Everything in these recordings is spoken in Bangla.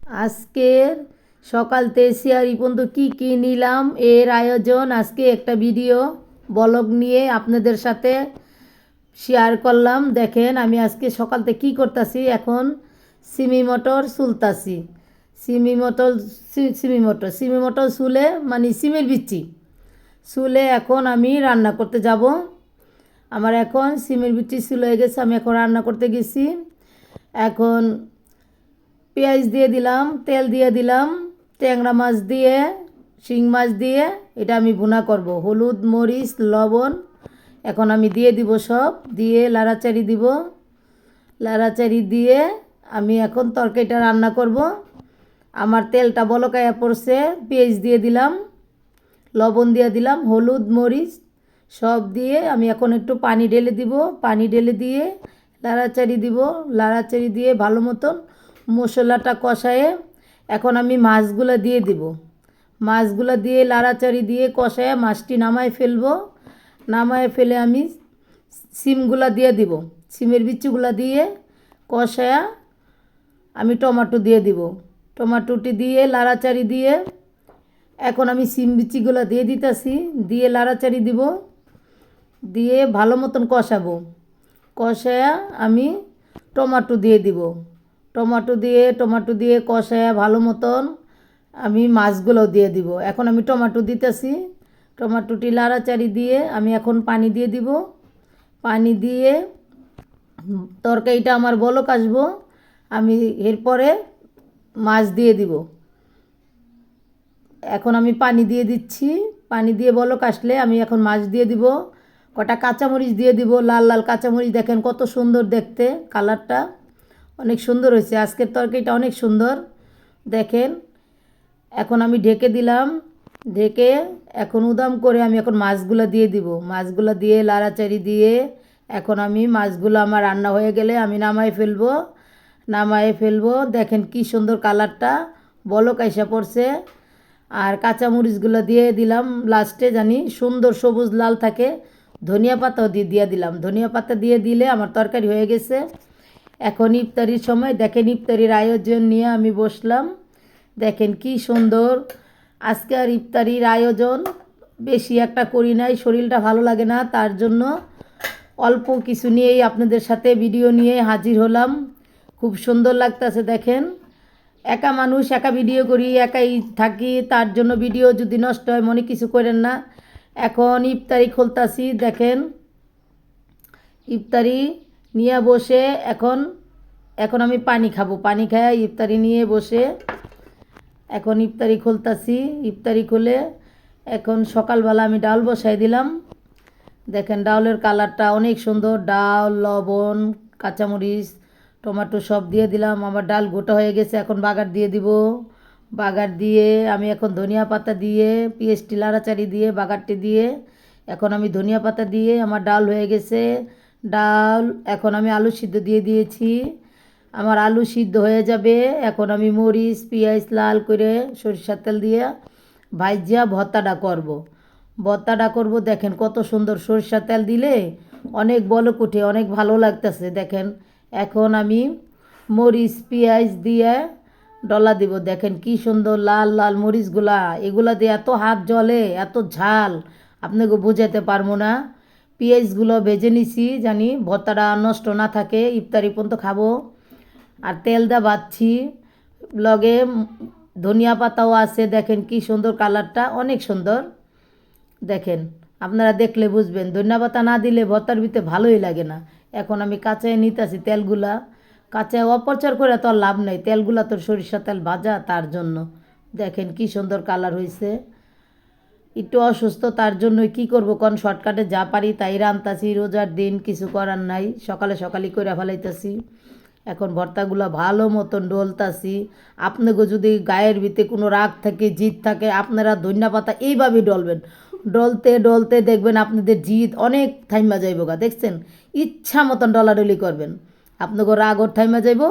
আজকের সকালতে শেয়ার পর্যন্ত কী নিলাম এর আয়োজন আজকে একটা ভিডিও ব্লগ নিয়ে আপনাদের সাথে শেয়ার করলাম। দেখেন আমি আজকে সকালতে কি করতেছি। এখন সিমি মটর চুলতাছি। সিমি মটর চুলে মানে সিমের বিচি চুলে এখন আমি রান্না করতে যাব। আমার এখন সিমের বিচি চুল হয়ে গেছে, আমি এখন রান্না করতে গেছি। এখন পেঁয়াজ দিয়ে দিলাম, তেল দিয়ে দিলাম, ট্যাংরা মাছ দিয়ে, শিং মাছ দিয়ে এটা আমি ভুনা করব। হলুদ মরিচ লবণ এখন আমি দিয়ে দিব, সব দিয়ে লাড়াচাড়ি দিব। লাড়াচাড়ি দিয়ে আমি এখন তরকারিটা রান্না করব। আমার তেলটা বলকায়া পড়ছে, পেঁয়াজ দিয়ে দিলাম, লবণ দিয়ে দিলাম, হলুদ মরিচ সব দিয়ে আমি এখন একটু পানি ঢেলে দিব। পানি ঢেলে দিয়ে লাড়াচাড়ি দিব। লাড়াচাড়ি দিয়ে ভালো মতন মশলাটা কষায়ে এখন আমি মাছগুলো দিয়ে দিব। মাছগুলো দিয়ে লাড়াচাড়ি দিয়ে কষায়ে মাছটি নামায় ফেলবো। নামায় ফেলে আমি সিমগুলা দিয়ে দিব। সিমের বিচিগুলা দিয়ে কষায়া আমি টমেটো দিয়ে দিব। টমেটোটি দিয়ে লাড়াচাড়ি দিয়ে এখন আমি সিম বিচিগুলো দিয়ে দিতেছি, দিয়ে লাড়াচাড়ি দিব, দিয়ে ভালো মতন কষাবো। কষায়া আমি টমেটো দিয়ে দিব। টমেটো দিয়ে কষায়া ভালো মতন আমি মাছগুলো দিয়ে দিব। এখন আমি টমেটো দিতেছি। টমেটোটি লাড়াচাড়ি দিয়ে আমি এখন পানি দিয়ে দিব। পানি দিয়ে তরকারিটা আমার বলক আসবো, আমি এরপরে মাছ দিয়ে দিব। এখন আমি পানি দিয়ে দিচ্ছি। পানি দিয়ে বলক আসলে আমি এখন মাছ দিয়ে দিব। কটা কাঁচামরিচ দিয়ে দিব, লাল লাল কাঁচামরিচ। দেখেন কত সুন্দর দেখতে, কালারটা অনেক সুন্দর হয়েছে। আজকের তরকারিটা অনেক সুন্দর দেখেন। এখন আমি ঢেকে দিলাম। ঢেকে এখন উদাম করে আমি এখন মাছগুলো দিয়ে দিব। মাছগুলো দিয়ে লাড়াচাড়ি দিয়ে এখন আমি মাছগুলো আমার রান্না হয়ে গেলে আমি নামায়ে ফেলবো। দেখেন কি সুন্দর কালারটা বলক আইসা পড়ছে। আর কাঁচামরিচগুলো দিয়ে দিলাম লাস্টে, জানি সুন্দর সবুজ লাল থাকে। ধনিয়া পাতাও দিয়ে দিলাম। ধনিয়া পাতা দিয়ে দিলে আমার তরকারি হয়ে গেছে। এখন ইফতারির সময় দেখেন ইফতারির আয়োজন নিয়ে আমি বসলাম। দেখেন কি সুন্দর আজকে। আর ইফতারির আয়োজন বেশি একটা করি নাই, শরীরটা ভালো লাগে না, তার জন্য অল্প কিছু নিয়েই আপনাদের সাথে ভিডিও নিয়ে হাজির হলাম। খুব সুন্দর লাগতেছে দেখেন। একা মানুষ, একা ভিডিও করি, একাই থাকি, তার জন্য ভিডিও যদি নষ্ট হয় মনে কিছু করেন না। এখন ইফতারি খুলতাছি দেখেন। ইফতারি নিয়ে বসে এখন এখন আমি পানি খাবো। পানি খাই ইফতারি নিয়ে বসে এখন ইফতারি খুলতাছি। ইফতারি খুলে এখন সকালবেলা আমি ডাল বসাই দিলাম। দেখেন ডাউলের কালারটা অনেক সুন্দর। ডাল লবণ কাঁচামরিচ টমেটো সব দিয়ে দিলাম। আমার ডাল গোটা হয়ে গেছে, এখন বাগার দিয়ে দিব। বাগার দিয়ে আমি এখন ধনিয়া পাতা দিয়ে পেঁয়াজটি লাড়াচাড়ি দিয়ে বাগারটি দিয়ে এখন আমি ধনিয়া পাতা দিয়ে আমার ডাল হয়ে গেছে। ডাল এখন আমি আলু সিদ্ধ দিয়ে দিয়েছি। আমার আলু সিদ্ধ হয়ে যাবে। এখন আমি মরিচ পেঁয়াজ লাল করে সরিষার তেল দিয়ে ভাইজা ভর্তাটা করব। দেখেন কত সুন্দর সরিষার তেল দিলে অনেক বলক উঠে, অনেক ভালো লাগতেছে দেখেন। এখন আমি মরিচ পেঁয়াজ দিয়ে ডলা দিব। দেখেন কি সুন্দর লাল লাল মরিচগুলা, এগুলা দিয়ে এত হাত জ্বলে, এত ঝাল আপনাকে বোঝাতে পারবো না। পেঁয়াজগুলো ভেজে নিছি জানি ভর্তাটা নষ্ট না থাকে, ইফতারি পর্যন্ত খাবো। আর তেলটা বাচ্ছি, লগে ধনিয়া পাতাও আছে। দেখেন কি সুন্দর কালারটা, অনেক সুন্দর দেখেন। আপনারা দেখলে বুঝবেন, ধনিয়া পাতা না দিলে ভর্তার ভিতরে ভালোই লাগে না। এখন আমি কাঁচায় নিতেছি তেলগুলা। কাঁচায় অপচার করে তো আর লাভ নেই, তেলগুলা তোর সরিষা তেল ভাজা, তার জন্য দেখেন কি সুন্দর কালার হয়েছে। একটু অসুস্থ, তার জন্য কি করব কোন শর্টকাটে যা পারি তাই রান্তাছি। রোজার দিন কিছু করার নাই, সকালে করে ফেলাইতেছি। এখন ভর্তাগুলো ভালো মতন ডলতাছি। আপনাকে যদি গায়ের ভিতরে কোনো রাগ থাকে জিদ থাকে আপনারা ধনিয়া পাতা এইভাবেই ডলবেন। ডলতে ডলতে দেখবেন আপনাদের জিদ অনেক থাইমা যাইব গা। দেখছেন, ইচ্ছা মতন ডলাডলি করবেন, আপনাকে রাগও থাইমা যাইব,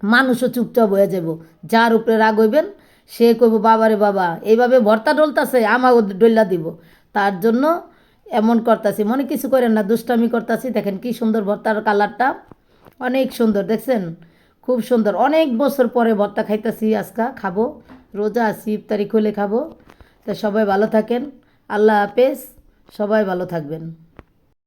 মানুষও চুপচাপ হয়ে যাব। যার উপরে রাগ হইবেন সে কইব বাবারে বাবা এইভাবে ভর্তা ডলতাছে আমাকে ডল্লা দিব। তার জন্য এমন করতাছি, মনে কিছু করেন না, দুষ্টামি করতাছি। দেখেন কি সুন্দর ভর্তার কালারটা, অনেক সুন্দর দেখছেন, খুব সুন্দর, অনেক বছর পরে ভর্তা খাইতেছি, আজকা খাবো, রোজা আছি, ইফতারি খুলে খাবো। তা সবাই ভালো থাকেন, আল্লাহ হাফেজ, সবাই ভালো থাকবেন।